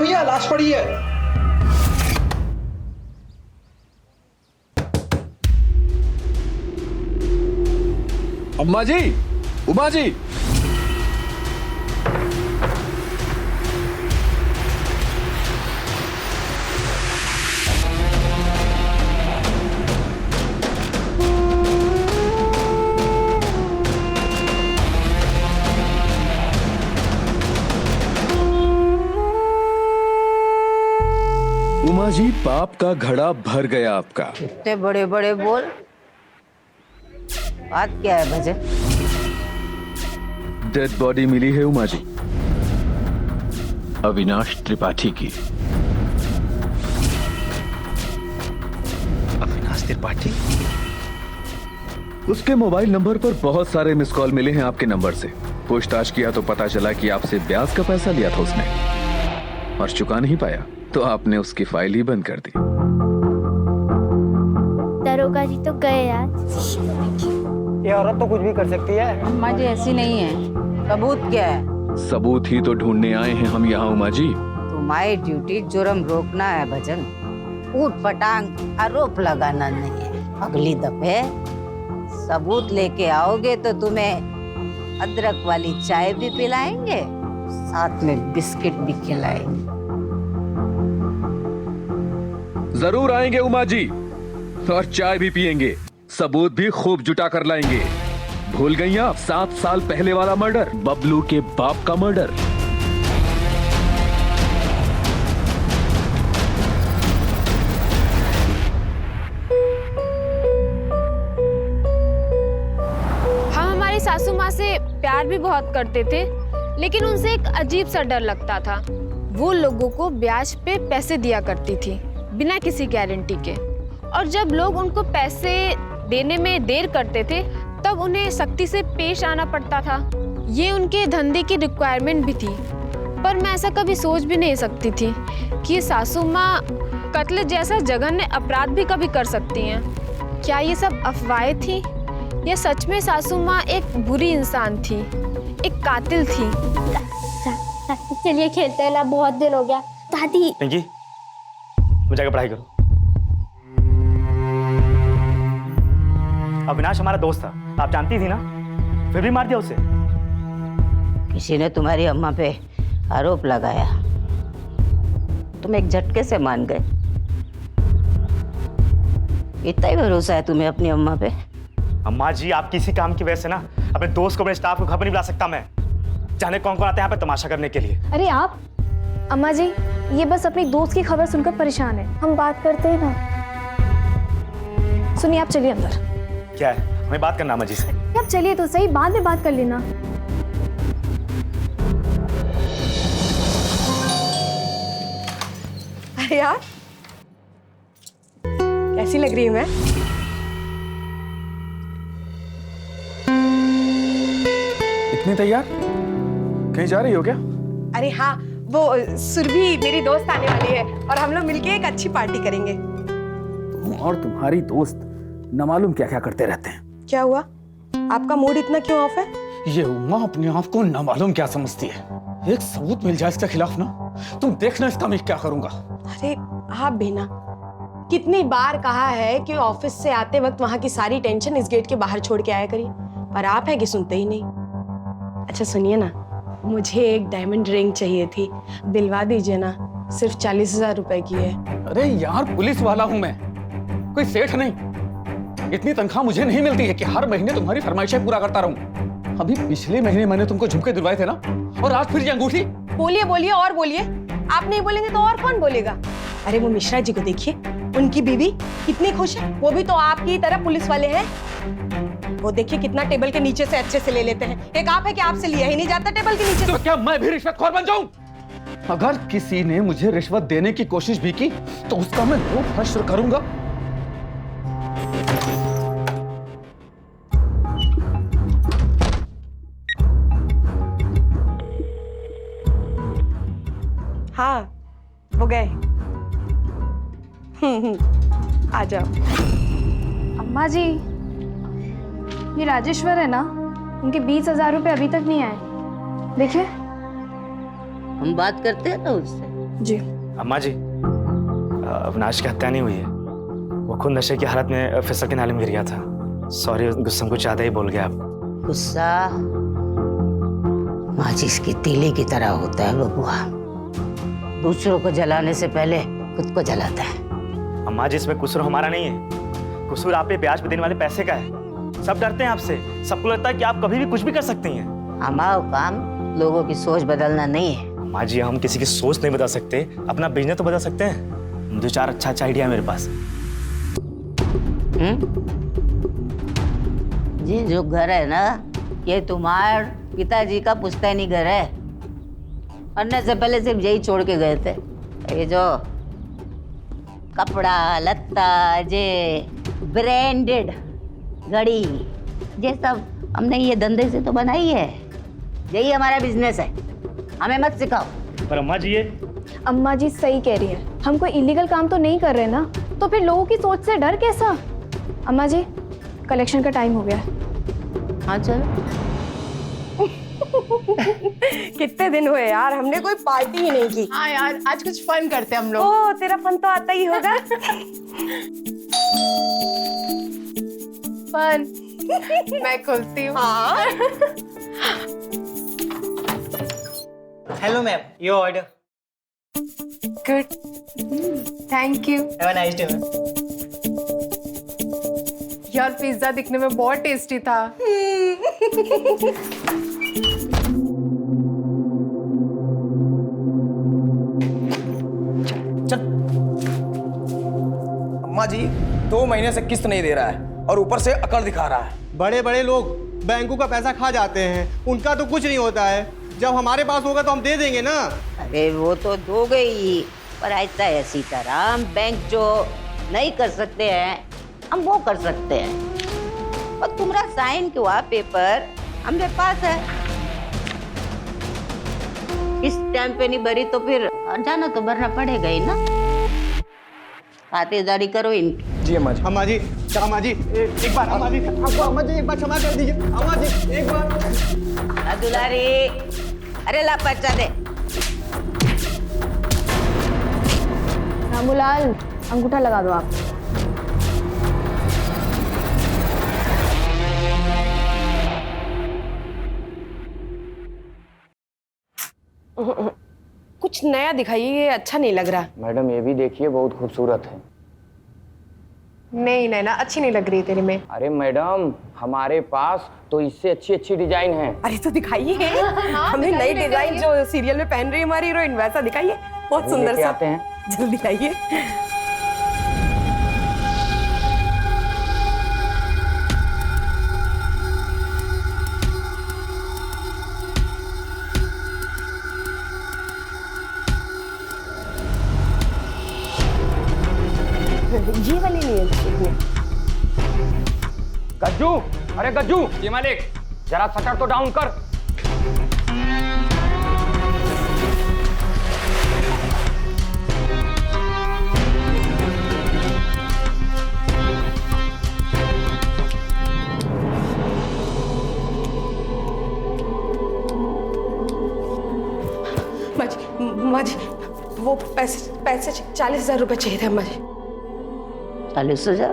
भैया, लाश पड़ी है। अम्मा जी, उमा जी, उमा जी, पाप का घड़ा भर गया आपका। इतने बड़े बड़े बोल, बात क्या है भजन? डेड बॉडी मिली है उमा जी, अविनाश त्रिपाठी की। अविनाश त्रिपाठी? उसके मोबाइल नंबर पर बहुत सारे मिस कॉल मिले हैं आपके नंबर से। पूछताछ किया तो पता चला कि आपसे ब्याज का पैसा लिया था उसने और चुका नहीं पाया, तो आपने उसकी फाइल ही बंद कर दी। दरोगा जी तो गए यार। ये औरत तो कुछ भी कर सकती है। अम्मा जी ऐसी नहीं है। सबूत क्या है? सबूत ही तो ढूंढने आए हैं हम यहाँ उमा जी। तुम्हारी ड्यूटी जुर्म रोकना है भजन, ऊट पटांग आरोप लगाना नहीं है। अगली दफे सबूत लेके आओगे तो तुम्हें अदरक वाली चाय भी पिलाएंगे, साथ में बिस्किट भी खिलाएंगे। जरूर आएंगे उमा जी, और चाय भी पिएंगे, सबूत भी खूब जुटा कर लाएंगे। भूल गई आप 7 साल पहले वाला मर्डर, बबलू के बाप का मर्डर। हम हमारी सासू माँ से प्यार भी बहुत करते थे, लेकिन उनसे एक अजीब सा डर लगता था। वो लोगों को ब्याज पे पैसे दिया करती थी बिना किसी गारंटी के, और जब लोग उनको पैसे देने में देर करते थे तब उन्हें सख्ती से पेश आना पड़ता था। ये उनके धंधे की रिक्वायरमेंट भी थी, पर मैं ऐसा कभी सोच भी नहीं सकती थी कि सासू माँ कत्ल जैसा जघन्य अपराध भी कभी कर सकती हैं। क्या ये सब अफवाहें थी या सच में सासू माँ एक बुरी इंसान थी, एक कातिल थी? चलिए खेलते हैं ना, बहुत दिन हो गया। दादी पिंकी, तुम जाकर पढ़ाई करो। अविनाश हमारा दोस्त था, आप जानती थी ना, फिर भी मार दिया उसे। किसी ने तुम्हारी अम्मा पे आरोप लगाया, तुम एक झटके से मान गए। इतना ही भरोसा है तुम्हें अपनी अम्मा पे? अम्मा जी, आप किसी काम की वजह से ना अपने दोस्त को, अपने स्टाफ को घर पर नहीं बुला सकता मैं। जाने कौन कौन आते हैं यहाँ पे तमाशा करने के लिए। अरे आप अम्मा जी, ये बस अपनी दोस्त की खबर सुनकर परेशान है। हम बात करते हैं ना। सुनिए, आप चलिए अंदर। क्या है, हमें बात करना अम्मा जी से। आप चलिए तो सही, बाद में बात कर लेना। अरे यार, कैसी लग रही हूँ मैं? इतनी तैयार कहीं जा रही हो क्या? अरे हाँ, वो सुरभि मेरी दोस्त आने वाली है और हम लोग मिलके एक अच्छी पार्टी करेंगे। तुम और तुम्हारी दोस्त न मालूम क्या क्या करते रहते हैं। क्या हुआ? आपका मूड इतना क्यों ऑफ है? ये उमा अपने आप को न मालूम क्या समझती है। एक सबूत मिल जाए इसके खिलाफ ना, तुम देखना इसका मैं क्या करूंगा। अरे हाँ बेना, कितनी बार कहा है कि ऑफिस से आते वक्त वहाँ की सारी टेंशन इस गेट के बाहर छोड़ के आया करिए, पर आप है कि सुनते ही नहीं। अच्छा सुनिए ना, मुझे एक डायमंड रिंग चाहिए थी, दिलवा दीजिए ना, सिर्फ 40,000 रुपए की है। अरे यार, पुलिस वाला हूं मैं, कोई सेठ नहीं। इतनी तनख्वाह मुझे नहीं मिलती है कि हर महीने तुम्हारी फरमाइशें पूरा करता रहूं। अभी पिछले महीने मैंने तुमको झुमके दिलवाए थे ना, और आज फिर ये अंगूठी। बोलिए बोलिए और बोलिए, आप नहीं बोलेंगे तो और कौन बोलेगा? अरे वो मिश्रा जी को देखिए, उनकी बीवी कितनी खुश है, वो भी तो आपकी तरह पुलिस वाले हैं। वो देखिए कितना टेबल के नीचे से अच्छे से ले लेते हैं। एक आप है कि आपसे लिया ही नहीं जाता टेबल के नीचे से। तो क्या मैं भी रिश्वतखोर बन जाऊं? अगर किसी ने मुझे रिश्वत देने की कोशिश भी की तो उसका मैं मुंह हश्र करूंगा। हाँ वो गए। आ जाओ। अम्मा जी, ये राजेश्वर है ना, उनके 20,000 रुपए अभी तक नहीं आए। देखिए। हम बात करते हैं ना उससे। जी। अम्मा जी, अविनाश की हत्या नहीं हुई है। वो खुद नशे की हालत में फिसल के नाले में गिर गया था। सॉरी, गुस्सा कुछ ज्यादा ही बोल गया आप। गुस्सा माचिस की तीली की तरह होता है बबुआ, दूसरों को जलाने से पहले खुद को जलाता है। अम्मा जी, इसमें कसूर हमारा नहीं है, कसूर आप पे ब्याज पे देने वाले पैसे का है। सब डरते हैं आपसे, सबको लगता है कि आप कभी भी कुछ भी कर सकती हैं। हमारा काम लोगों की सोच बदलना नहीं है। अम्मा जी, हम किसी की सोच नहीं बदल सकते, अपना बिजनेस तो बदल सकते हैं। 2-4 अच्छा आइडिया है मेरे पास। ये जो घर है ना, ये तुम्हारे पिताजी का पुश्तैनी घर है। मरने से पहले सिर्फ यही छोड़ के गए थे। ये जो कपड़ा लत्ता, ये ब्रांडेड घड़ी, ये सब हमने ये धंधे से तो बनाई है। यही हमारा बिजनेस है, हमें मत सिखाओ। पर अम्मा जी, ये अम्मा जी सही कह रही है, हम कोई इलीगल काम तो नहीं कर रहे ना, तो फिर लोगों की सोच से डर कैसा? अम्मा जी, कलेक्शन का टाइम हो गया है। हाँ चलो। कितने दिन हुए यार, हमने कोई पार्टी ही नहीं की। हाँ यार, आज कुछ फन करते हैं हम लोग। ओ, तेरा फन तो आता ही होगा। फन मैं खोलती हूँ। हाँ। Hello ma'am, your order. Good, thank you. Have a nice day ma'am. यार पिज्जा दिखने में बहुत टेस्टी था। अम्मा जी 2 महीने से किस्त नहीं दे रहा है और ऊपर से अकड़ दिखा रहा है। बड़े बड़े लोग बैंकों का पैसा खा जाते हैं, उनका तो कुछ नहीं होता है। जब हमारे पास होगा तो हम दे देंगे ना। अरे वो तो दो गई, पर ऐसा है सीताराम, बैंक जो नहीं कर सकते हैं हम वो कर सकते हैं। और तुम्हारा साइन हुआ पेपर हमारे पास है। इस टाइम पे नहीं भरी तो फिर जाना तो भरना पड़ेगा ही ना। खातिरदारी करो इनकी। जी अम्मा जी। अम्मा जी, अम्मा जी एक बार, अम्मा जी आपको, अम्मा जी एक बार क्षमा कर दीजिए। अम्मा जी एक बार। दुलारी, अरे ला पर्चा दे। रामूलाल, अंगूठा लगा दो आप। कुछ नया दिखाइए, ये अच्छा नहीं लग रहा। मैडम ये भी देखिए, बहुत खूबसूरत है। नहीं नैना, अच्छी नहीं लग रही तेरे में। अरे मैडम, हमारे पास तो इससे अच्छी अच्छी डिजाइन है। अरे तो दिखाइए। हमें नई डिजाइन जो सीरियल में पहन रही है हमारी हीरोइन, वैसा दिखाइए। बहुत सुंदर सा आते हैं, जल्दी आइए। ये वाली नहीं है। गज्जू, अरे गज्जू, ये मालिक जरा शटर तो डाउन कर। माँ जी, वो पैसे 40,000 रुपए चाहिए थे अम्मा जी। 40,000?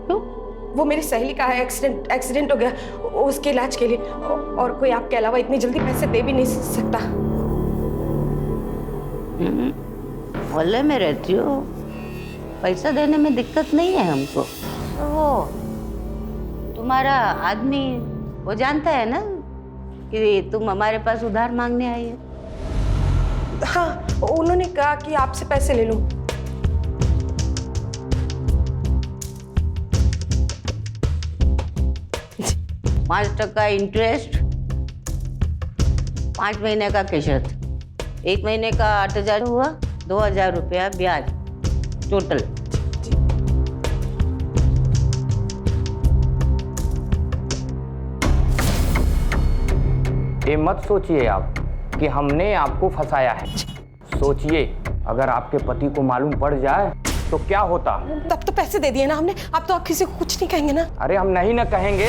क्यों? वो मेरी सहेली का है, एक्सीडेंट हो गया, उसके इलाज के लिए। और कोई आपके अलावा इतनी जल्दी पैसे दे भी नहीं सकता। मोहल्ले में रहती हो, पैसा देने में दिक्कत नहीं है हमको। तो वो तुम्हारा आदमी वो जानता है ना कि तुम हमारे पास उधार मांगने आई है। हाँ, उन्होंने कहा कि आपसे पैसे ले लूं। पाँच टका इंटरेस्ट, 5 महीने का किश्त, 1 महीने का 8,000 हुआ, 2,000 रुपया ब्याज, टोटल। ये मत सोचिए आप कि हमने आपको फंसाया है। सोचिए, अगर आपके पति को मालूम पड़ जाए तो क्या होता। तब तो पैसे दे दिए ना हमने, अब तो आप किसी को कुछ नहीं कहेंगे ना। अरे हम नहीं ना कहेंगे।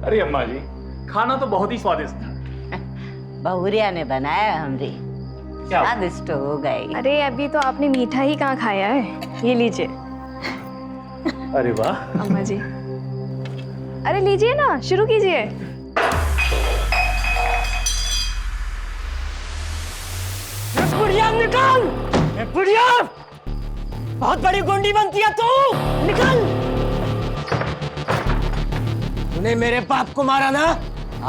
अरे अम्मा जी, खाना तो बहुत ही स्वादिष्ट था। बहुरिया ने बनाया हमरी, स्वादिष्ट हो गई। अरे अभी तो आपने मीठा ही कहाँ खाया है, ये लीजिए। अरे वाह अम्मा जी, अरे लीजिए ना, शुरू कीजिए। बुढ़िया निकल, बुढ़िया बहुत बड़ी गुंडी बनती है तू, निकल। तूने मेरे बाप को मारा ना,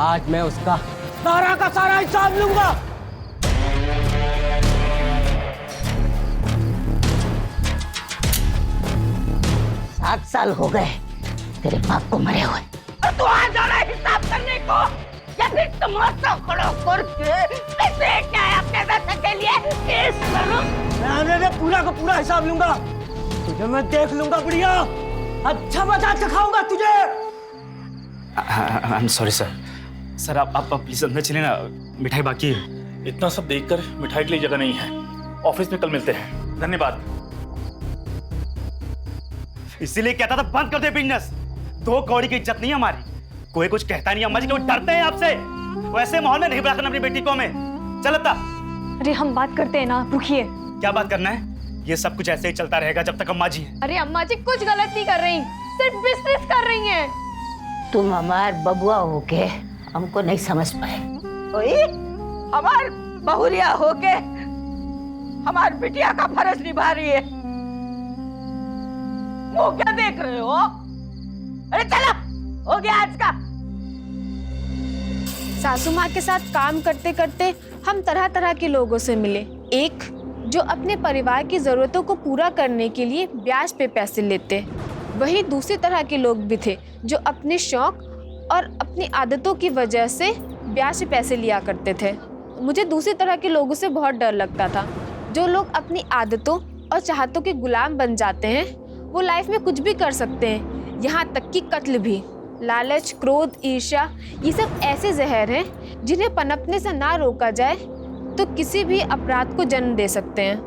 आज मैं उसका सारा का सारा हिसाब लूंगा। 7 साल हो गए तेरे बाप को मरे हुए, और तू आ जा रहा है हिसाब करने को, या फिर तमाशा खड़ा करके पैसे क्या है अपने पैसे के लिए केस करो। मैं पूरा का पूरा हिसाब लूंगा, तुझे मैं देख लूंगा बुढ़िया, अच्छा मजा सिखाऊंगा तुझे। आई एम सॉरी सर, आप प्लीज अंदर चलिए ना, मिठाई बाकी है। इतना सब देखकर मिठाई के लिए जगह नहीं है, ऑफिस में कल मिलते हैं, धन्यवाद। इसीलिए कहता था बंद कर दे बिजनेस, 2 कौड़ी की इज्जत नहीं हमारी, कोई कुछ कहता नहीं, अम्मा जी क्यों डरते हैं आपसे? वैसे माहौल में नहीं बुला करना अपनी बेटी को हमें। चलता अरे हम बात करते हैं ना, रुकिए। क्या बात करना है? ये सब कुछ ऐसे ही चलता रहेगा जब तक अम्मा जी हैं। अरे अम्मा जी कुछ गलत नहीं कर रही, सिर्फ बिजनेस कर रही हैं। तुम हमार बबुआ होके हमको नहीं समझ पाए, ओए हमार बहुरिया होके हमार बिटिया का फर्ज निभा रही है, वो क्या देख रहे हो? अरे चलो, हो गया आज का। सासू माँ के साथ काम करते करते हम तरह तरह के लोगों से मिले। एक जो अपने परिवार की जरूरतों को पूरा करने के लिए ब्याज पे पैसे लेते, वहीं दूसरी तरह के लोग भी थे जो अपने शौक और अपनी आदतों की वजह से ब्याज से पैसे लिया करते थे। मुझे दूसरी तरह के लोगों से बहुत डर लगता था, जो लोग अपनी आदतों और चाहतों के गुलाम बन जाते हैं। वो लाइफ में कुछ भी कर सकते हैं, यहाँ तक कि कत्ल भी। लालच, क्रोध, ईर्ष्या, ये सब ऐसे जहर हैं जिन्हें पनपने से ना रोका जाए तो किसी भी अपराध को जन्म दे सकते हैं।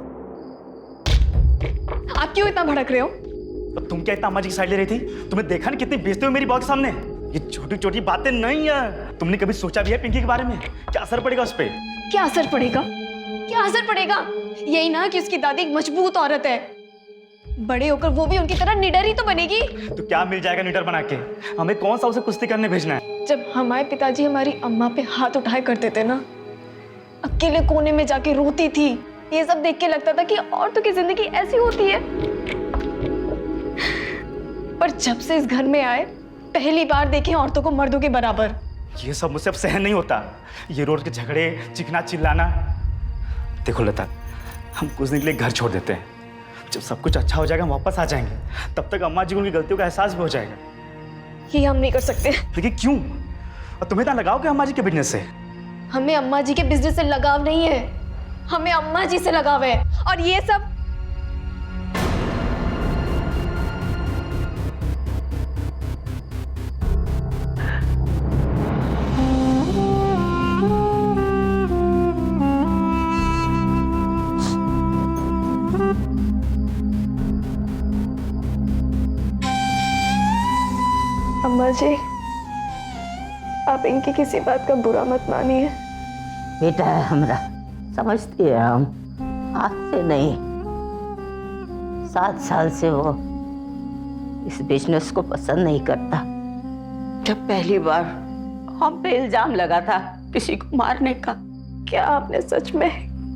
आप क्यों इतना भड़क रहे हो? तो तुम क्या इतना अम्मा जी की साइड ले रही थी? तुम्हें देखा नहीं कितनी बेइज्जती हुई मेरी बॉस के सामने? ये छोटी छोटी बातें नहीं है। तुमने कभी सोचा भी है पिंकी के बारे में क्या असर पड़ेगा उस पर? क्या असर पड़ेगा? क्या असर पड़ेगा? यही ना कि उसकी दादी एक मजबूत औरत है, बड़े होकर वो भी उनकी तरह निडर ही तो बनेगी। तो क्या मिल जाएगा निडर बना के? हमें कौन सा उसे कुश्ती करने भेजना है? जब हमारे पिताजी हमारी अम्मा पे हाथ उठाए करते थे ना, अकेले कोने में जाके रोती थी, ये सब देख के लगता था कि औरतों की जिंदगी ऐसी होती है। पर जब से इस घर में आए, पहली बार देखे औरतों को मर्दों के बराबर। ये सब मुझसे अब सहन नहीं होता, ये रोड के झगड़े, चिकना चिल्लाना। देखो लता, हम कुछ दिन के लिए घर छोड़ देते हैं, जब सब कुछ अच्छा हो जाएगा हम वापस आ जाएंगे, तब तक अम्मा जी को उनकी गलतियों का एहसास भी हो जाएगा। ये हम नहीं कर सकते। लेकिन क्यों? और तुम्हें इतना लगाव क्या अम्मा जी के बिजनेस से? हमें अम्मा जी के बिजनेस से लगाव नहीं है, हमें अम्मा जी से लगाव है। और ये सब अम्मा जी, आप इनकी किसी बात का बुरा मत मानिए। बेटा है हमरा, समझती है हम, आज से नहीं, 7 साल से वो इस बिजनेस को पसंद नहीं करता। जब पहली बार हम पे इल्जाम लगा था किसी को मारने का। क्या आपने सच में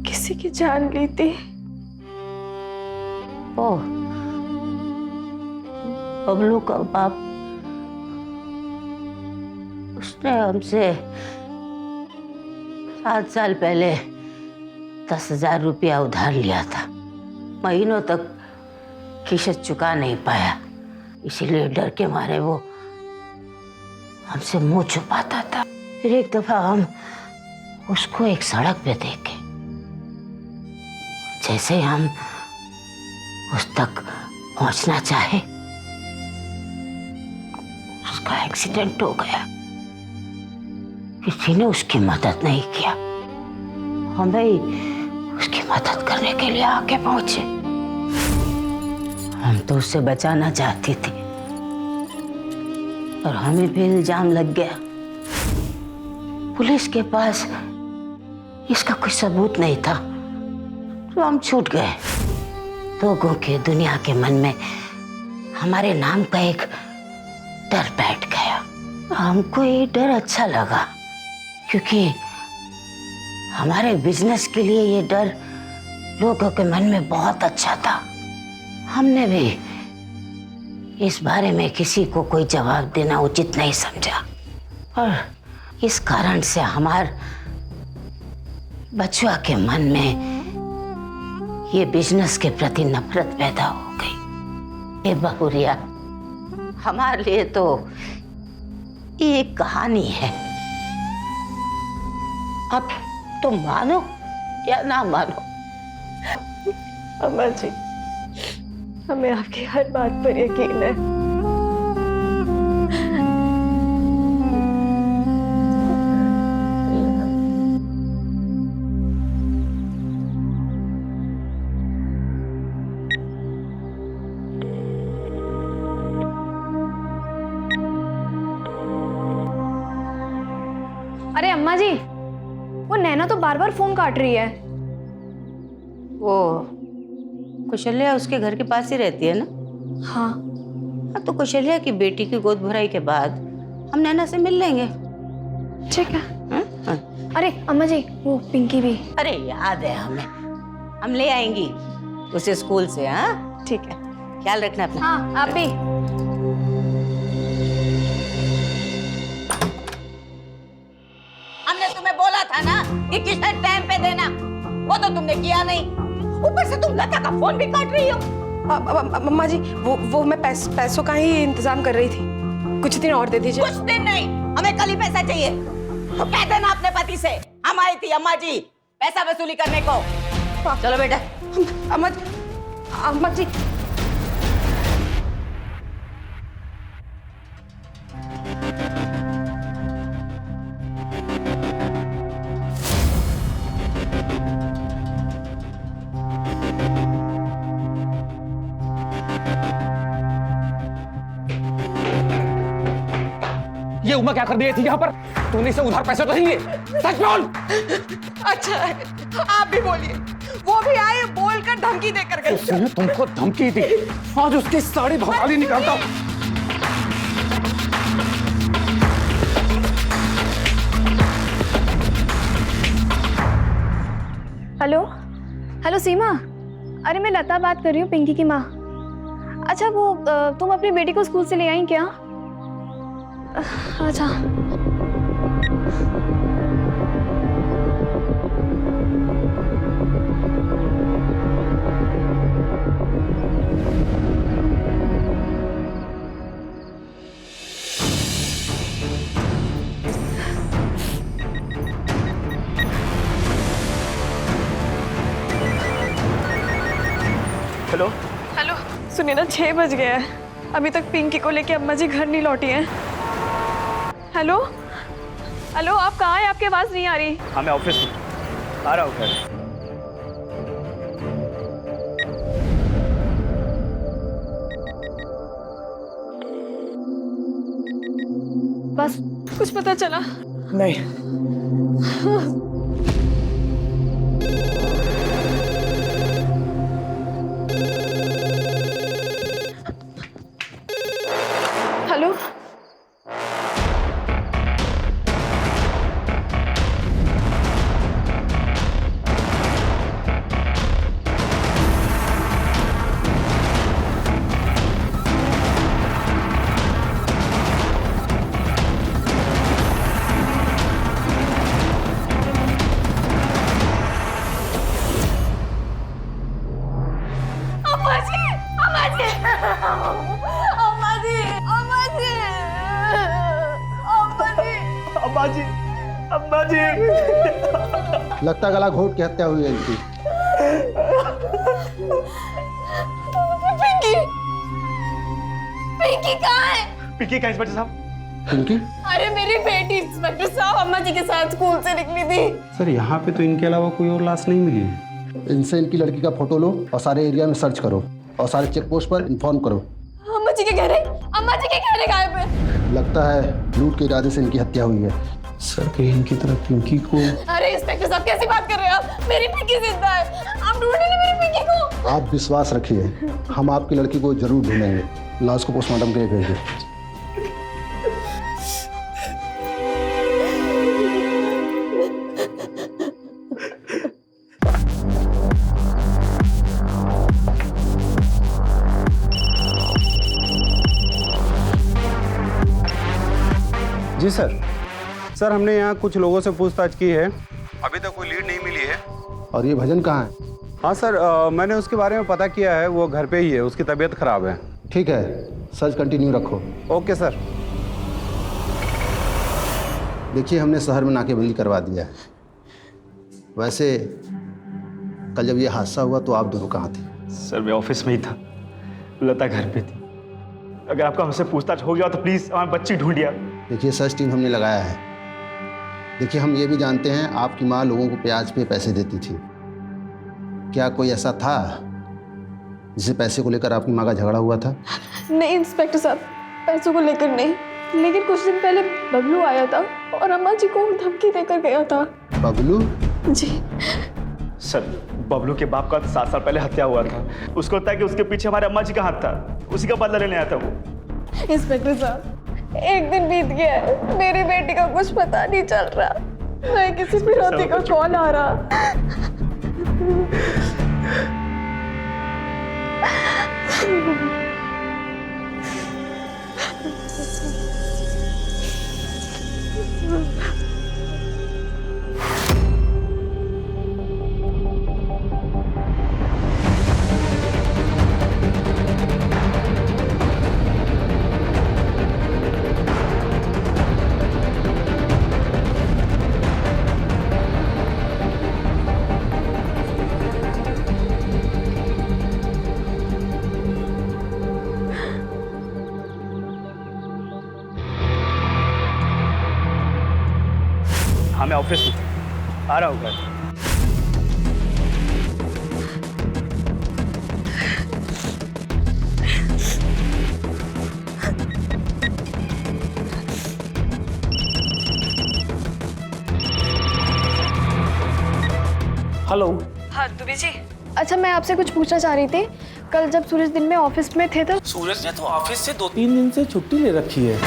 किसी की जान ली थी? ओह, बबलू का बाप, उसने हमसे 7 साल पहले 10,000 रुपया उधार लिया था। महीनों तक किस्त चुका नहीं पाया, इसीलिए डर के मारे वो हमसे मुंह छुपाता था। फिर एक दफा हम उसको एक सड़क पे देखे, जैसे हम उस तक पहुंचना चाहे, उसका एक्सीडेंट हो गया। किसी ने उसकी मदद नहीं किया, हम भी उसकी मदद करने के लिए आगे पहुंचे। हम तो उससे बचाना चाहती थी, और हमें भी इल्जाम लग गया। पुलिस के पास इसका कोई सबूत नहीं था तो हम छूट गए। लोगों के, दुनिया के मन में हमारे नाम का एक डर बैठ गया। हमको ये डर अच्छा लगा क्योंकि हमारे बिजनेस के लिए ये डर लोगों के मन में बहुत अच्छा था। हमने भी इस बारे में किसी को कोई जवाब देना उचित नहीं समझा और इस कारण से हमार बचुआ के मन में ये बिजनेस के प्रति नफरत पैदा हो गई। ये बहुरिया, हमारे लिए तो ये एक कहानी है। अब तुम मानो या ना मानो। अम्मा जी, हमें आपकी हर बात पर यकीन है। अरे अम्मा जी, वो नैना तो बार बार फोन काट रही है। वो कुशल्या उसके घर के पास ही रहती है ना? हाँ। तो कुशल्या की बेटी की गोद भराई के बाद हम नैना से मिल लेंगे। ठीक है। हाँ? अरे अम्मा जी, वो पिंकी भी। अरे याद है हमें, हम ले आएंगी उसे स्कूल से। हाँ ठीक है, ख्याल रखना अपना। हाँ आप भी। हमने तुम्हें बोला था ना कि किशन टाइम पे देना, वो तो तुमने किया नहीं। ऊपर से तुम लता का फोन भी काट रही हो। अम्मा जी, वो मैं पैसों का ही इंतजाम कर रही थी। कुछ दिन और दे दीजिए। कुछ दिन नहीं, हमें कल ही पैसा चाहिए। तो कह देना अपने पति से हम आई थी अम्मा जी पैसा वसूली करने को। चलो बेटा। अम्मा जी, ये उमा क्या कर दी थी यहाँ पर? तूने इसे उधार पैसे तो देंगे? सच बोल। अच्छा है, आप भी बोलिए। वो भी आए, बोलकर धमकी देकर गए। उसने तुमको धमकी दी? आज उसकी साड़ी भवाली निकालता हूँ। हेलो हेलो सीमा, अरे मैं लता बात कर रही हूँ, पिंकी की माँ। अच्छा वो तुम अपनी बेटी को स्कूल से ले आई क्या? अच्छा। हेलो हेलो, सुनिए ना, 6 बज गया है। अभी तक पिंकी को लेके अम्मा जी घर नहीं लौटी हैं। हेलो हेलो, आप कहाँ हैं? आपकी आवाज नहीं आ रही। हाँ मैं ऑफिस में आ रहा हूँ घर। बस कुछ पता चला? नहीं। हेलो, अम्मा जी, अम्मा जी। लगता गला घोट के हत्या हुई है इनकी। पिंकी, पिंकी कहाँ है? पिंकी का इंस्पेक्टर साहब। पिंकी? अरे मेरी बेटी इंस्पेक्टर साहब अम्मा जी के साथ स्कूल से निकली थी। सर यहाँ पे तो इनके अलावा कोई और लाश नहीं मिली है। इनसे इनकी लड़की का फोटो लो और सारे एरिया में सर्च करो और सारे चेक पोस्ट पर इन्फॉर्म करो। अम्मा जी के घर है, अम्मा जी के घर गायब है। लगता है लूट के इरादे से इनकी हत्या हुई है। सर कहीं इनकी तरफ पिंकी को। अरे इंस्पेक्टर साहब कैसी बात कर रहे हैं आप? मेरी पिंकी जिंदा है, आप ढूंढे ना मेरी पिंकी को। आप विश्वास रखिए, हम आपकी लड़की को जरूर ढूंढेंगे। लाश को पोस्टमार्टम के लिए भेज दें। जी सर हमने यहाँ कुछ लोगों से पूछताछ की है, अभी तक कोई लीड नहीं मिली है। और ये भजन कहाँ है? हाँ सर, मैंने उसके बारे में पता किया है, वो घर पे ही है, उसकी तबीयत खराब है। ठीक है, सर्च कंटिन्यू रखो। Okay sir. देखिए, हमने शहर में नाकेबंदी करवा दिया है। वैसे कल जब ये हादसा हुआ तो आप दोनों कहाँ थे? सर मैं ऑफिस में ही था, लता घर पे थी। अगर आपका हमसे पूछताछ हो गया तो प्लीज हमारी बच्ची ढूंढिए। देखिए, सर्च टीम हमने लगाया है। देखिए, हम ये भी जानते हैं आपकी माँ लोगों को ब्याज पे पैसे देती थी। क्या कोई ऐसा था जिसे पैसे को लेकर आपकी माँ का झगड़ा हुआ था? नहीं इंस्पेक्टर साहब, पैसों को लेकर नहीं, लेकिन कुछ दिन पहले बबलू आया था और अम्मा जी को धमकी देकर गया था। बबलू? जी सर, बबलू के बाप का 7 साल पहले हत्या हुआ था। उसको लगता है कि उसके पीछे हमारे अम्मा जी का हाथ था, उसी का बदला लेने आया था वो। इंस्पेक्टर साहब, एक दिन बीत गया है, मेरी बेटी का कुछ पता नहीं चल रहा, नहीं किसी फिरौती का कॉल आ रहा। हाँ मैं ऑफिस में आ रहा हूँ। हेलो। हाँ दुबे जी, अच्छा मैं आपसे कुछ पूछना चाह रही थी। कल जब सूरज दिन में ऑफिस में थे तो सूरज ने तो ऑफिस से 2-3 दिन से छुट्टी ले रखी है।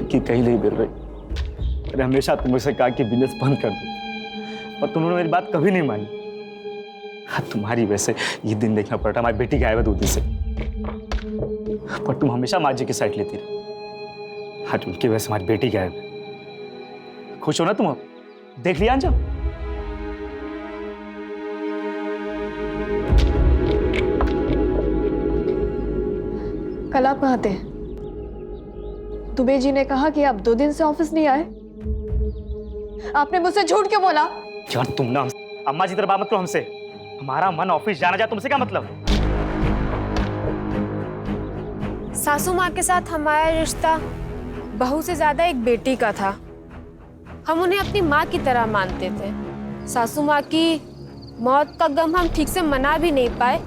कि कहीं नहीं मिल रही। अरे हमेशा तुम मुझसे कहा कि बिजनेस बंद कर दो, पर तुमने मेरी बात कभी नहीं मानी। हाँ, तुम्हारी वजह से ये दिन देखना पड़ता, हमारी बेटी गायब है 2 दिन से। पर तुम हमेशा माँ जी की साइड लेती रही। हाँ, उनकी वजह से हमारी बेटी गायब है। खुश हो ना तुम? अब देख लिया अंजाम? कल आप कहाँ थे? दुबे जी ने कहा कि आप 2 दिन से ऑफिस नहीं आए। आपने मुझसे झूठ क्यों बोला? यार तुम ना अम्मा जी तरह बात मत करो हमसे। हमारा मन ऑफिस जाना जाए, तुमसे क्या मतलब? सासू माँ के साथ हमारा रिश्ता बहू से ज्यादा एक बेटी का था। हम उन्हें अपनी माँ की तरह मानते थे। सासू माँ की मौत का गम हम ठीक से मना भी नहीं पाए,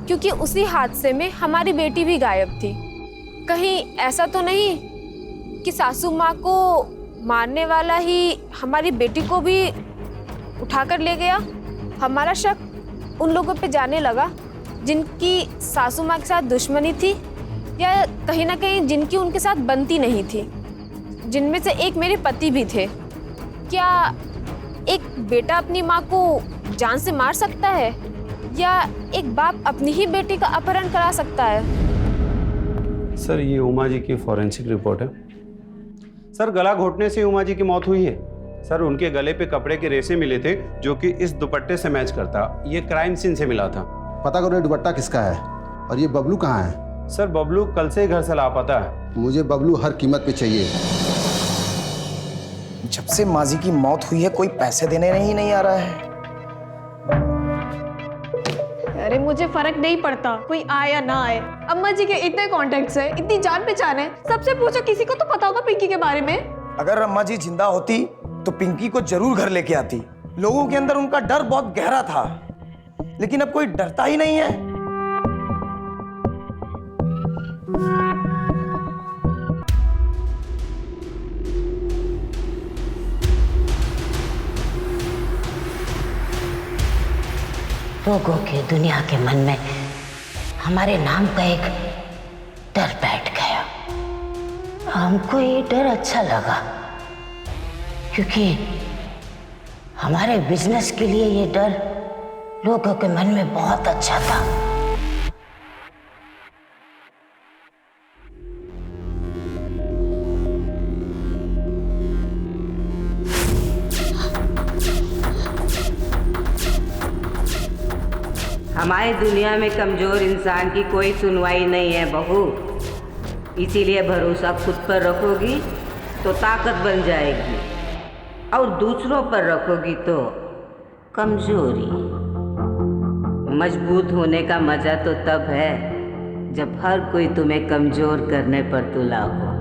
क्योंकि उसी हादसे में हमारी बेटी भी गायब थी। कहीं ऐसा तो नहीं कि सासू माँ को मारने वाला ही हमारी बेटी को भी उठाकर ले गया? हमारा शक उन लोगों पे जाने लगा जिनकी सासू माँ के साथ दुश्मनी थी, या कहीं ना कहीं जिनकी उनके साथ बनती नहीं थी, जिनमें से एक मेरे पति भी थे। क्या एक बेटा अपनी माँ को जान से मार सकता है, या एक बाप अपनी ही बेटी का अपहरण करा सकता है? सर ये उमा जी की फॉरेंसिक रिपोर्ट है। सर गला घोटने से उमा जी की मौत हुई है। सर उनके गले पे कपड़े के रेशे मिले थे जो कि इस दुपट्टे से मैच करता। ये क्राइम सीन से मिला था। पता करो ये दुपट्टा किसका है, और ये बबलू कहाँ है? सर बबलू कल से घर से लापता है। मुझे बबलू हर कीमत पे चाहिए। जब से माजी की मौत हुई है कोई पैसे देने नहीं आ रहा है। अरे मुझे फर्क नहीं पड़ता कोई आए या ना आए। अम्मा जी के इतने कॉन्टेक्ट्स है, इतनी जान पहचान है, सबसे पूछो, किसी को तो पता होगा पिंकी के बारे में। अगर अम्मा जी जिंदा होती तो पिंकी को जरूर घर लेके आती। लोगों के अंदर उनका डर बहुत गहरा था, लेकिन अब कोई डरता ही नहीं है। लोगों के दुनिया के मन में हमारे नाम का एक डर बैठ गया। हमको ये डर अच्छा लगा, क्योंकि हमारे बिजनेस के लिए ये डर लोगों के मन में बहुत अच्छा था। हमारी दुनिया में कमजोर इंसान की कोई सुनवाई नहीं है बहू, इसीलिए भरोसा खुद पर रखोगी तो ताकत बन जाएगी, और दूसरों पर रखोगी तो कमजोरी। मजबूत होने का मजा तो तब है जब हर कोई तुम्हें कमजोर करने पर तुला हो।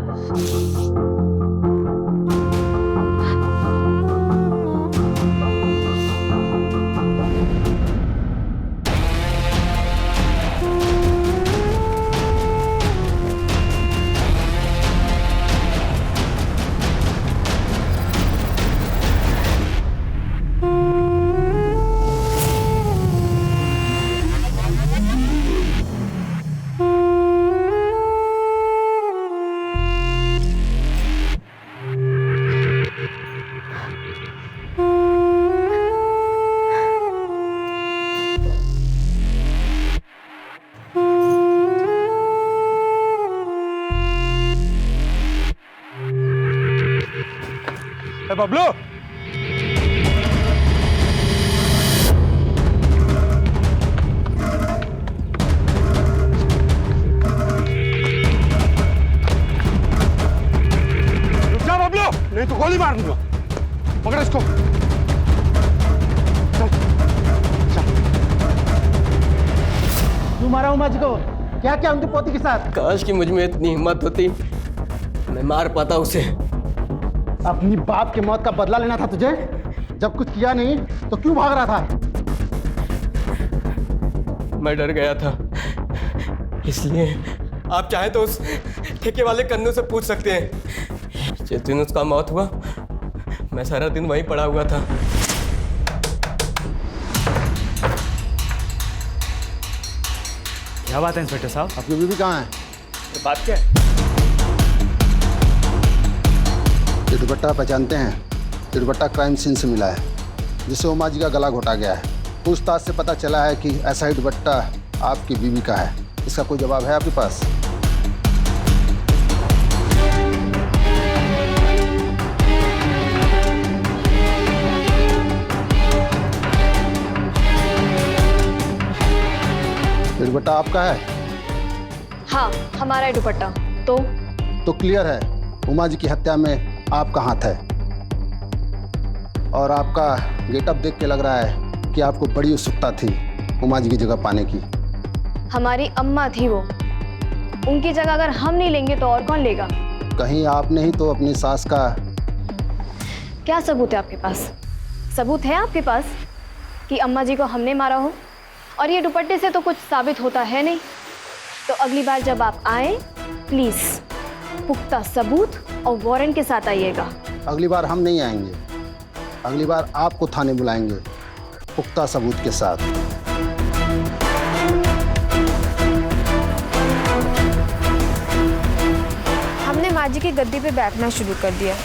बबलू, रुक जा बबलू, नहीं तो गोली मार दूंगा। पकड़ इसको। चल, चल। क्यों मारा उमा जी को? क्या क्या उनकी पोती के साथ? काश कि मुझ में इतनी हिम्मत होती, मैं मार पाता उसे। अपनी बाप के मौत का बदला लेना था तुझे? जब कुछ किया नहीं तो क्यों भाग रहा था? मैं डर गया था, इसलिए आप चाहे तो उस ठेके वाले कन्नू से पूछ सकते हैं। जिस दिन उसका मौत हुआ, मैं सारा दिन वहीं पड़ा हुआ था। क्या बात है इंस्पेक्टर साहब? आपकी बीवी कहाँ है? बात क्या है? ये दुपट्टा पहचानते हैं? ये दुपट्टा क्राइम सीन से मिला है, जिससे उमा जी का गला घोटा गया है। पूछताछ से पता चला है कि ऐसा ही दुपट्टा आपकी बीवी का है। इसका कोई जवाब है आपके पास? ये दुपट्टा आपका है? हाँ, हमारा है दुपट्टा। तो क्लियर है, उमा जी की हत्या में आपका हाथ है। और आपका गेटअप देख के लग रहा है कि आपको बड़ी उत्सुकता थी उमा जी की जगह पाने की। हमारी अम्मा थी वो, उनकी जगह अगर हम नहीं लेंगे तो और कौन लेगा? कहीं आपने ही तो अपनी सास का... क्या सबूत है आपके पास? सबूत है आपके पास कि अम्मा जी को हमने मारा हो? और ये दुपट्टे से तो कुछ साबित होता है नहीं। तो अगली बार जब आप आए, प्लीज पुख्ता सबूत और वारंट के साथ आइएगा। अगली बार हम नहीं आएंगे, अगली बार आपको थाने बुलाएंगे पुख्ता सबूत के साथ। हमने माँ जी की गद्दी पे बैठना शुरू कर दिया,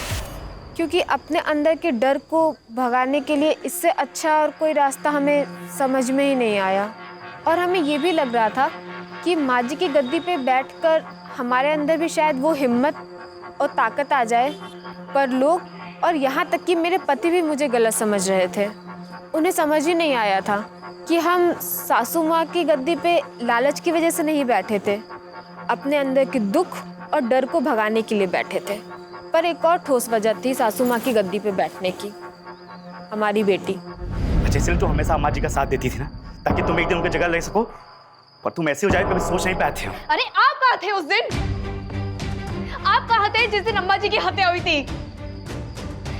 क्योंकि अपने अंदर के डर को भगाने के लिए इससे अच्छा और कोई रास्ता हमें समझ में ही नहीं आया। और हमें ये भी लग रहा था कि माँ जी की गद्दी पे बैठकर हमारे अंदर भी शायद वो हिम्मत और ताकत आ जाए। पर लोग और यहाँ तक कि मेरे पति भी मुझे गलत समझ रहे थे। उन्हें समझ ही नहीं आया था कि हम सासू माँ की गद्दी पे लालच की वजह से नहीं बैठे थे, अपने अंदर के दुख और डर को भगाने के लिए बैठे थे। पर एक और ठोस वजह थी सासू माँ की गद्दी पे बैठने की, हमारी बेटी। अच्छा, इसलिए तो हमेशा अम्मा जी का साथ देती थी ना, ताकि तुम एक दिन उनकी जगह ले सको। पर तुम ऐसे हो जाए कभी सोच नहीं पाते हो। अरे आप कहाँ थे उस दिन? आप कहाँ थे जिस दिन अम्मा जी की हत्या हुई थी?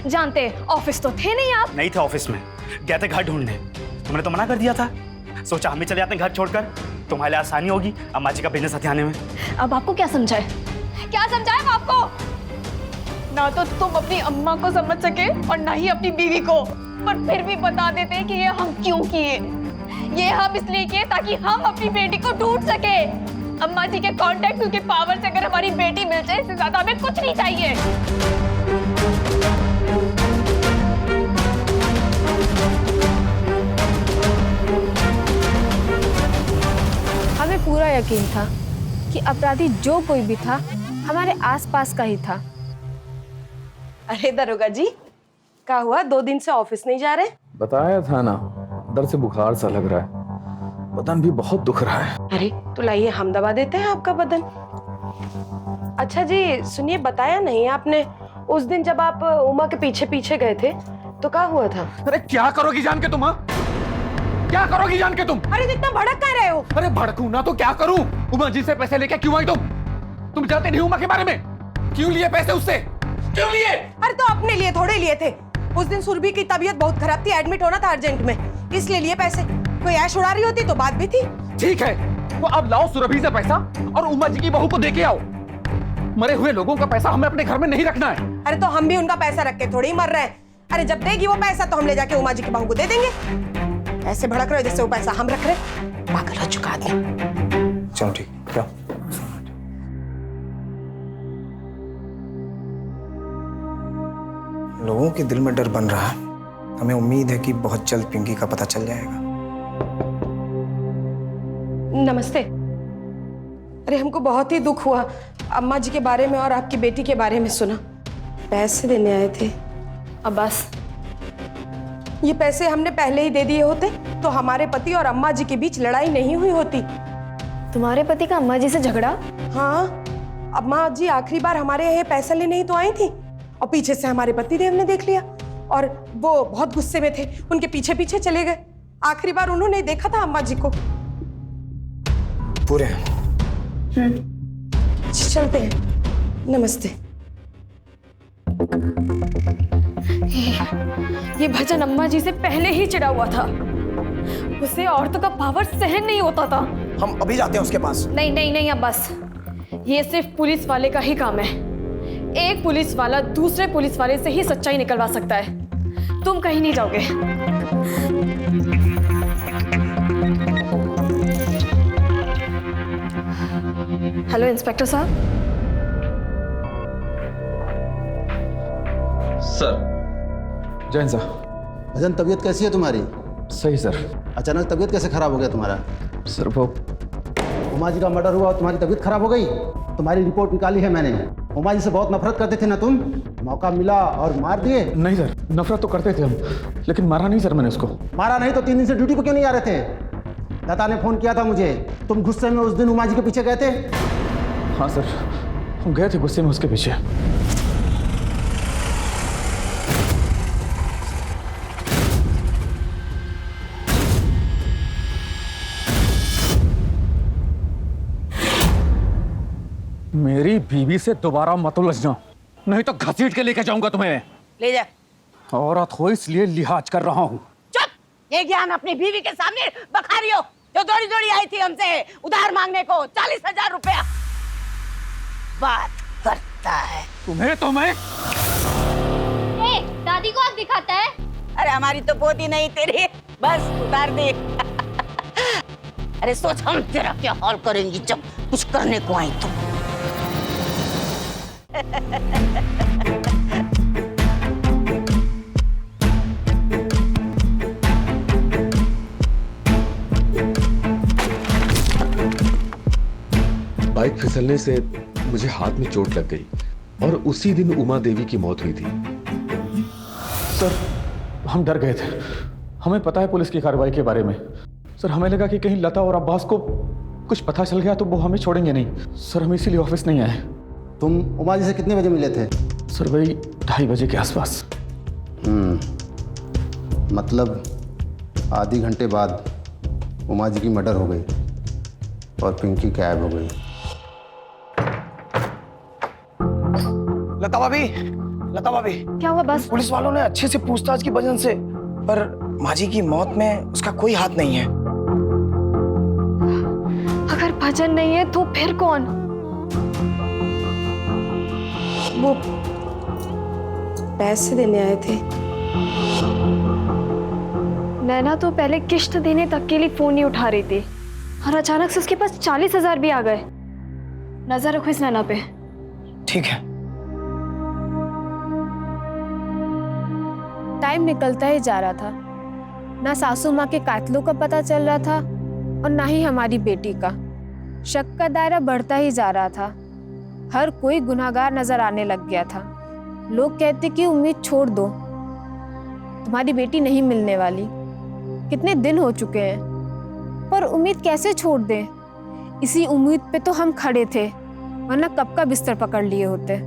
जानते ऑफिस तो थे नहीं आप? नहीं थे ऑफिस में, गए थे घर ढूंढने, तुमने तो मना कर दिया था। सोचा हम भी चले जाते हैं घर छोड़कर, तुम्हारे लिए आसानी होगी अम्मा जी का बिजनेस साथ आने में। अब आपको क्या समझाए? क्या समझाए हम आपको? ना तो तुम अपनी अम्मा को समझ सके और ना ही अपनी बीवी को, पर फिर भी बता देते कि ये हम क्यों किए। ये हम इसलिए किए ताकि हम अपनी बेटी को ढूंढ सके। अम्मा जी के कॉन्टेक्ट, उनके पावर से अगर हमारी बेटी मिल जाए, इससे ज्यादा हमें कुछ नहीं चाहिए। हमें पूरा यकीन था कि अपराधी जो कोई भी था हमारे आसपास का ही था। अरे दरोगा जी, क्या हुआ? 2 दिन से ऑफिस नहीं जा रहे? बताया था ना, दर्द से बुखार सा लग रहा है, बदन भी बहुत दुख रहा है। अरे तो लाइए, हम दबा देते हैं आपका बदन। अच्छा जी सुनिए, बताया नहीं आपने, उस दिन जब आप उमा के पीछे पीछे गए थे तो क्या हुआ था? अरे क्या करोगी जान के तुम? हाँ, क्या करोगी जान के तुम? अरे इतना भड़क कर रहे हो? अरे भड़कू ना तो क्या करूं? उमा जी से पैसे लेके क्यों आई तुम जानते नहीं उमा के बारे में? क्यों लिए पैसे उससे? क्यों लिए? अरे तो अपने लिए थोड़े लिए थे। उस दिन सुरभि की तबीयत बहुत खराब थी, एडमिट होना था अर्जेंट में, इसलिए लिए पैसे। कोई ऐश उड़ा रही होती तो बात भी थी। ठीक है, तो अब लाओ सुरभि से पैसा और उमा जी की बहू को देके आओ। मरे हुए लोगों का पैसा हमें अपने घर में नहीं रखना है। अरे तो हम भी उनका पैसा रख के थोड़ी ही मर रहे हैं। अरे जब देगी वो पैसा तो हम ले जाके उमा जी की बहू को दे देंगे। ऐसे भड़क रहे हो जैसे वो पैसा हम रख रहे। पागल हो चुका आदमी। चलो ठीक, क्या? लोगों के दिल में डर बन रहा है। हमें उम्मीद है कि बहुत जल्द पिंकी का पता चल जाएगा। नमस्ते। अरे हमको बहुत ही दुख हुआ अम्मा जी के बारे में और आपकी बेटी के बारे में सुना। पैसे देने आए थे। अब्बास, ये पैसे हमने पहले ही दे दिए होते तो हमारे पति और अम्मा जी के बीच लड़ाई नहीं हुई होती। तुम्हारे पति का अम्मा जी से झगड़ा? हाँ, अम्मा जी आखिरी बार हमारे यहाँ पैसा लेने ही तो आई थी और पीछे से हमारे पति देव ने देख लिया और वो बहुत गुस्से में थे, उनके पीछे पीछे चले गए। आखिरी बार उन्होंने देखा था अम्मा जी को। पूरे चलते हैं। नमस्ते। ये भजन अम्मा जी से पहले ही चिढ़ा हुआ था। उसे औरतों का पावर सहन नहीं होता था। हम अभी जाते हैं उसके पास। नहीं नहीं नहीं अब्बास, ये सिर्फ पुलिस वाले का ही काम है। एक पुलिस वाला दूसरे पुलिस वाले से ही सच्चाई निकलवा सकता है। तुम कहीं नहीं जाओगे। हेलो इंस्पेक्टर साहब। सर। जैन साहब। भजन, तबीयत कैसी है तुम्हारी? सही सर। अचानक तबीयत कैसे खराब हो गया तुम्हारा? सर वो उमा जी का मर्डर हुआ और तुम्हारी तबीयत खराब हो गई। तुम्हारी रिपोर्ट निकाली है मैंने। उमा जी से बहुत नफरत करते थे ना तुम? मौका मिला और मार दिए। नहीं सर, नफरत तो करते थे हम, लेकिन मारा नहीं सर मैंने उसको। मारा नहीं तो 3 दिन से ड्यूटी पे क्यों नहीं आ रहे थे? लता ने फोन किया था मुझे, तुम गुस्से में उस दिन उमा जी के पीछे गए थे। हाँ सर, हम गए थे गुस्से में उसके पीछे। मेरी बीवी से दोबारा मत उलझना, नहीं तो घसीट के लेके जाऊंगा तुम्हें। ले जा। औरत हो इसलिए लिहाज कर रहा हूँ। चुप! ये ज्ञान अपनी बीवी के सामने बखा रही हो, जो दौड़ी दौड़ी आई थी हमसे उधार मांगने को 40,000 रुपया। बात करता है। तुम्हें तो मैं दादी को आग दिखाता है। अरे हमारी तो पोती नहीं तेरी, बस उतार दे। अरे सोच हम तेरा क्या हाल करेंगी जब कुछ करने को आई तो। बाइक फिसलने से मुझे हाथ में चोट लग गई और उसी दिन उमा देवी की मौत हुई थी। सर, हम डर गए थे। हमें पता है पुलिस की कार्रवाई के बारे में। सर, हमें लगा कि कहीं लता और अब्बास को कुछ पता चल गया तो वो हमें छोड़ेंगे नहीं। सर, हम इसीलिए ऑफिस नहीं आए। तुम उमा जी से कितने बजे मिले थे? सर, वही 2:30 बजे के आसपास। मतलब आधे घंटे बाद उमा जी की मर्डर हो गई और पिंकी गायब हो गई। लता भाभी, लता भाभी। क्या हुआ? बस पुलिस वालों ने अच्छे से पूछताछ की भजन से, पर माँ जी की मौत में उसका कोई हाथ नहीं है। अगर भजन नहीं है तो फिर कौन? वो पैसे देने आए थे। नैना तो पहले किश्त देने तक के लिए फोन नहीं उठा रही थी और अचानक से उसके पास 40,000 भी आ गए। नजर रखो इस नैना पे। ठीक है। टाइम निकलता ही जा रहा था, ना सासू माँ के कातलों का पता चल रहा था और ना ही हमारी बेटी का। शक का दायरा बढ़ता ही जा रहा था। हर कोई गुनाहगार नजर आने लग गया था। लोग कहते कि उम्मीद छोड़ दो, तुम्हारी बेटी नहीं मिलने वाली। कितने दिन हो चुके हैं, पर उम्मीद कैसे छोड़ दें? इसी उम्मीद पे तो हम खड़े थे, वरना कब का बिस्तर पकड़ लिए होते।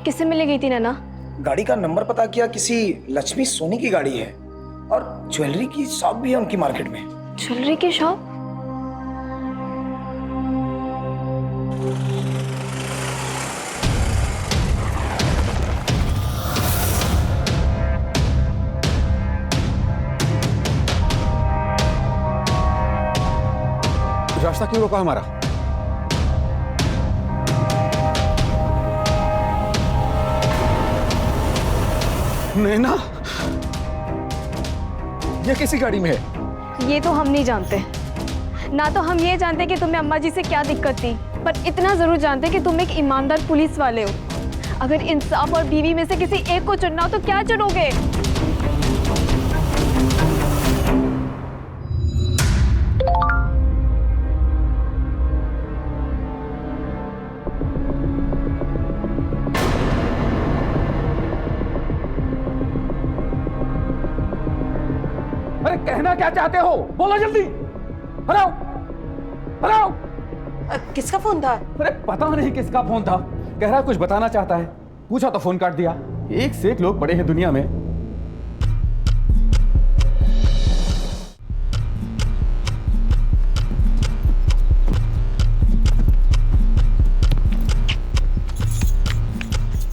किससे मिलने गई थी नैना? गाड़ी का नंबर पता किया, किसी लक्ष्मी सोनी की गाड़ी है और ज्वेलरी की शॉप भी है उनकी मार्केट में। ज्वेलरी की शॉप? रास्ता क्यों रोका हमारा? नैना, ये किसी गाड़ी में है? ये तो हम नहीं जानते। ना तो हम ये जानते कि तुम्हें अम्मा जी से क्या दिक्कत थी, पर इतना जरूर जानते कि तुम एक ईमानदार पुलिस वाले हो। अगर इंसाफ और बीवी में से किसी एक को चुनना हो तो क्या चुनोगे? अरे कहना क्या चाहते हो? बोलो जल्दी। Hello, hello. किसका फोन था? अरे पता नहीं किसका फोन था। कह रहा कुछ बताना चाहता है, पूछा तो फोन काट दिया। एक से एक लोग पड़े हैं दुनिया में।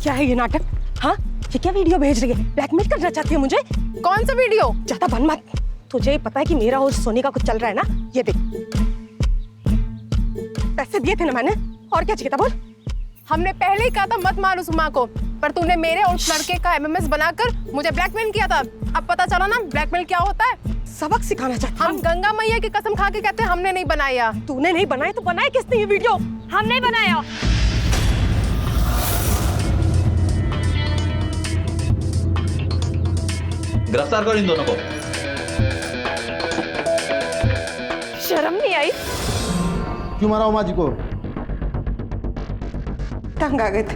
क्या है ये नाटक? हाँ, ये क्या वीडियो भेज रही है? ब्लैकमेल करना चाहती है मुझे? कौन सा वीडियो? ज्यादा बन मत। तुझे ही पता है कि मेरा और सोनी का कुछ चल रहा है ना? ये देख, पैसे दिए थे ना मैंने, और क्या चाहिए था बोल? हमने पहले ही कहा था मत मार उस माँ को, पर तूने मेरे और उस लड़के का एमएमएस बनाकर मुझे ब्लैकमेल किया था। अब पता चला ना ब्लैकमेल क्या होता है। सबक सिखाना चाहता हम गंगा मैया की कसम खा के कहते हैं हमने नहीं बनाया। तूने नहीं बनाया तो बनाया किसने ये वीडियो? हमने बनाया। गिरफ्तार करो इन दोनों को। शर्म नहीं आई? क्यों मारा उमा जी को? तंग आ गए थे,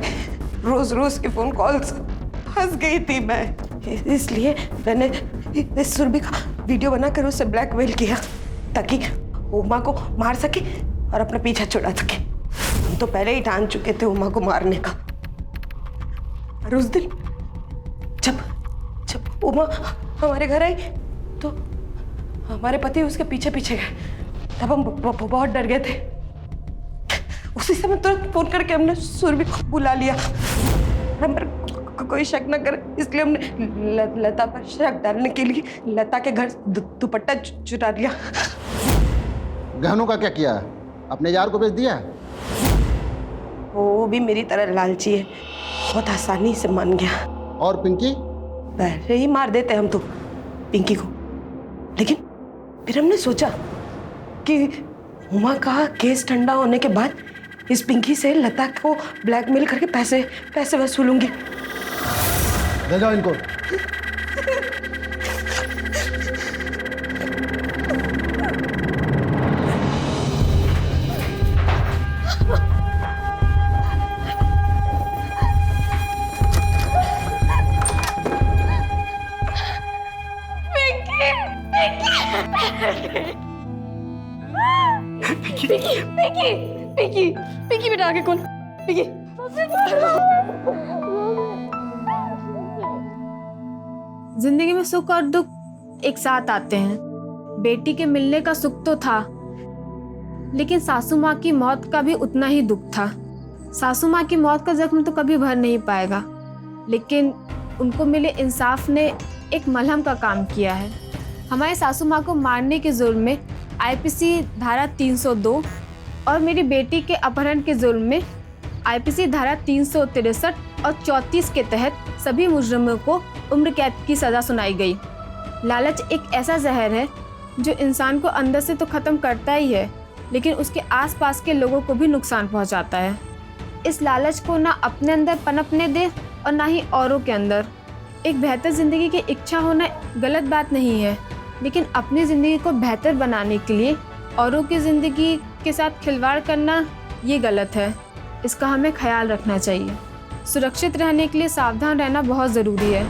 रोज रोज के फोन कॉल्स, फंस गई थी मैं। इसलिए मैंने सुरभि का वीडियो बनाकर उसे ब्लैकमेल किया ताकि उमा को मार सके और अपना पीछा छुड़ा सके। हम तो पहले ही ठान चुके थे उमा को मारने का। और उस दिन जब उमा हमारे घर आई तो हमारे पति उसके पीछे पीछे गए। तब हम बहुत डर गए थे। उसी समय तुरंत फोन करके हमने सुरभि को बुला लिया। नंबर कोई शक न करे इसलिए हमने लता पर शक डालने के लिए लता के घर दुपट्टा चुरा लिया। गहनों का क्या किया? अपने यार को बेच दिया? वो भी मेरी तरह लालची है, बहुत आसानी से मान गया। और पिंकी? पहले ही मार देते हम तो पिंकी को, लेकिन फिर हमने सोचा कि उमा का केस ठंडा होने के बाद इस पिंकी से लता को ब्लैकमेल करके पैसे वसूलूंगी। ले जाओ इनको। पिंकी बेटा आगे कौन? पिंकी जिंदगी में सुख और दुख एक साथ आते हैं। बेटी के मिलने का सुख तो था, लेकिन सासू माँ की मौत का भी उतना ही दुख था। सासू माँ की मौत का जख्म तो कभी भर नहीं पाएगा, लेकिन उनको मिले इंसाफ ने एक मलहम का काम किया है। हमारे सासू माँ को मारने के जुर्म में आईपीसी धारा 302 और मेरी बेटी के अपहरण के जुर्म में आईपीसी धारा 363 और 34 के तहत सभी मुजरिमों को उम्र कैद की सज़ा सुनाई गई। लालच एक ऐसा जहर है जो इंसान को अंदर से तो ख़त्म करता ही है, लेकिन उसके आसपास के लोगों को भी नुकसान पहुंचाता है। इस लालच को ना अपने अंदर पनपने दे और ना ही औरों के अंदर। एक बेहतर ज़िंदगी की इच्छा होना गलत बात नहीं है, लेकिन अपनी ज़िंदगी को बेहतर बनाने के लिए औरों की ज़िंदगी के साथ खिलवाड़ करना ये गलत है। इसका हमें ख्याल रखना चाहिए। सुरक्षित रहने के लिए सावधान रहना बहुत ज़रूरी है।